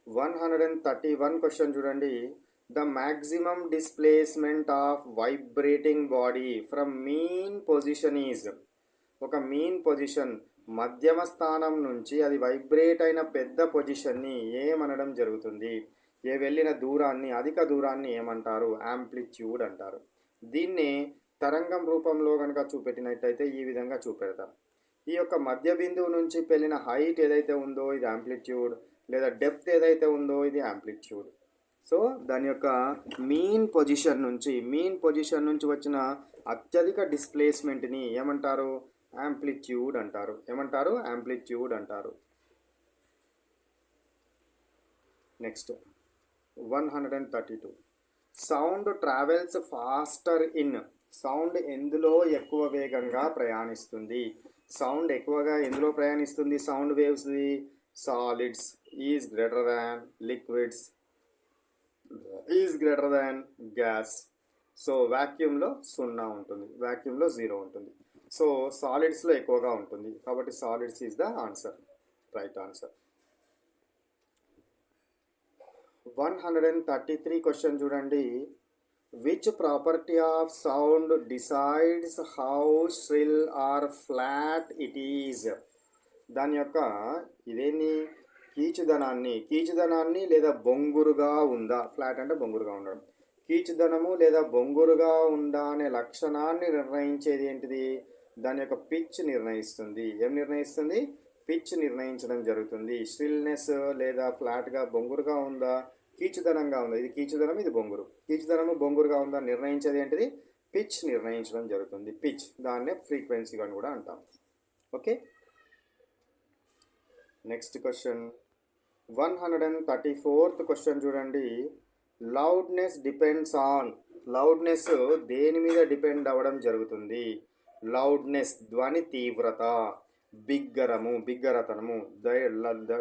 131 question చూడండి. The maximum displacement of vibrating body from mean position is. ఒక mean position మధ్యమ స్థానం నుంచి అది వైబ్రేట్ అయిన పెద్ద పొజిషన్ని ఏమనడం జరుగుతుంది? వెళ్ళిన దూరాన్ని, అధిక దూరాన్ని ఏమంటారు? యాంప్లిట్యూడ్ అంటారు. దీన్ని తరంగం రూపంలో కనుక చూపెట్టినట్టయితే ఈ విధంగా చూపెడతారు. ఈ యొక్క మధ్య బిందువు నుంచి వెళ్ళిన హైట్ ఏదైతే ఉందో ఇది యాంప్లిట్యూడ్, లేదా డెప్త్ ఏదైతే ఉందో ఇది యాంప్లిట్యూడ్. సో దాని యొక్క మీన్ పొజిషన్ నుంచి వచ్చిన అత్యధిక డిస్ప్లేస్మెంట్ని ఏమంటారు? యాంప్లిట్యూడ్ అంటారు. ఏమంటారు? యాంప్లిట్యూడ్ అంటారు. Next 132. Sound travels faster in. Sound ఎందులో ఎక్కువ వేగంగా ప్రయాణిస్తుంది? సౌండ్ ఎక్కువగా ఎందులో ప్రయాణిస్తుంది? సౌండ్ వేవ్స్ది solids is greater than liquids is greater than gas. So వ్యాక్యూమ్లో 0 ఉంటుంది, వ్యాక్యూమ్లో 0 ఉంటుంది. సో సాలిడ్స్లో ఎక్కువగా ఉంటుంది కాబట్టి solids is the answer, right answer. 133 question చూడండి. Which property of sound decides how shrill or flat it is. దాని యొక్క ఇదేంటి? కీచుదనాన్ని లేదా బొంగురుగా ఉందా? ఫ్లాట్ అంటే బొంగురుగా ఉండడం. కీచుదనము లేదా బొంగురుగా ఉందా అనే లక్షణాన్ని నిర్ణయించేది ఏంటిది? దాని యొక్క పిచ్ నిర్ణయిస్తుంది. ఏం నిర్ణయిస్తుంది? పిచ్ నిర్ణయించడం జరుగుతుంది. స్టిల్నెస్ లేదా ఫ్లాట్గా బొంగురుగా ఉందా, కీచుదనంగా ఉందా? ఇది కీచుదనం, ఇది బొంగురు. కీచుదనము బొంగురుగా ఉందా నిర్ణయించేది ఏంటిది? పిచ్ నిర్ణయించడం జరుగుతుంది. పిచ్, దాన్నే ఫ్రీక్వెన్సీ అని కూడా అంటాం. Okay. Next question 134th question చూడండి. Loudness depends on. లౌడ్నెస్ దేని మీద డిపెండ్ అవ్వడం జరుగుతుంది? లౌడ్నెస్ ధ్వని తీవ్రత, బిగ్గరతనము.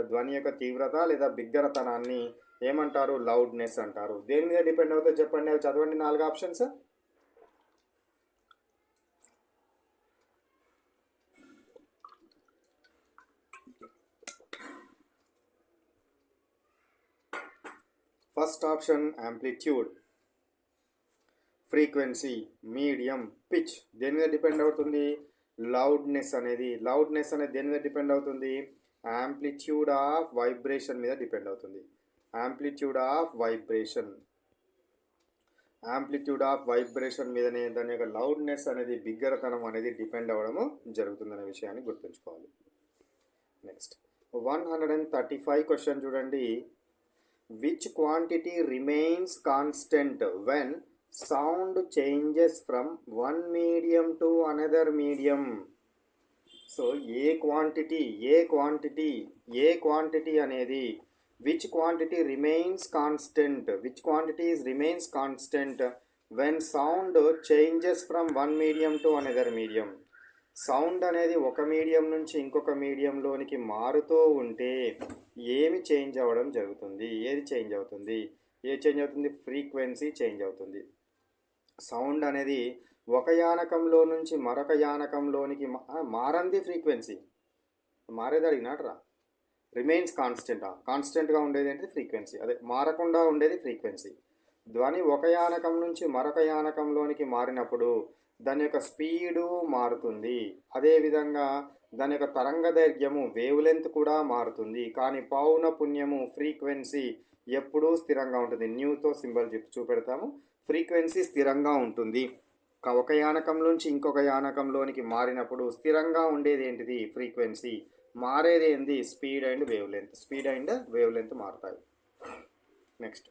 ధ్వని యొక్క తీవ్రత లేదా బిగ్గరతనాన్ని ఏమంటారు? లౌడ్నెస్ అంటారు. దేని మీద డిపెండ్ అవుతుందో చెప్పండి. అవి చదవండి, 4 options. First option amplitude, frequency, medium, pitch. దేని మీద డిపెండ్ అవుతుంది? లౌడ్నెస్ అనేది దేని మీద డిపెండ్ అవుతుంది? యాంప్లిట్యూడ్ ఆఫ్ వైబ్రేషన్ మీద డిపెండ్ అవుతుంది. యాంప్లిట్యూడ్ ఆఫ్ వైబ్రేషన్ మీదనే దాని యొక్క లౌడ్నెస్ అనేది, బిగ్గరతనం అనేది డిపెండ్ అవ్వడము జరుగుతుందనే విషయాన్ని గుర్తుంచుకోవాలి. నెక్స్ట్ 135 క్వశ్చన్ చూడండి. Which quantity remains constant when sound changes from one medium to another medium. So A quantity అనేది which quantity remains constant when sound changes from one medium to another medium. Sound అనేది ఒక medium నుంచి ఇంకొక మీడియంలోనికి మారుతూ ఉంటే ఏమి change అవ్వడం జరుగుతుంది? ఏది చేంజ్ అవుతుంది? ఫ్రీక్వెన్సీ చేంజ్ అవుతుంది. సౌండ్ అనేది ఒక యానకంలో నుంచి మరొక యానకంలోనికి మారంది ఫ్రీక్వెన్సీ. మారేది అడిగినాట్రా. రిమైన్స్ కాన్స్టెంట్గా ఉండేది ఏంటి? ఫ్రీక్వెన్సీ. అదే మారకుండా ఉండేది ఫ్రీక్వెన్సీ. ధ్వని ఒక యానకం నుంచి మరొక యానకంలోనికి మారినప్పుడు దాని యొక్క స్పీడు మారుతుంది. అదేవిధంగా దాని యొక్క తరంగ దైర్ఘ్యము, వేవ్ లెంత్ కూడా మారుతుంది. కానీ పౌనఃపున్యము, ఫ్రీక్వెన్సీ ఎప్పుడూ స్థిరంగా ఉంటుంది. న్యూతో సింబల్ చూపెడతాము. ఫ్రీక్వెన్సీ స్థిరంగా ఉంటుంది. ఒక యానకం నుంచి ఇంకొక యానకంలోనికి మారినప్పుడు స్థిరంగా ఉండేది ఏంటిది? ఫ్రీక్వెన్సీ. మారేది ఏంది? స్పీడ్ అండ్ వేవ్ లెంత్ మారుతాయి. నెక్స్ట్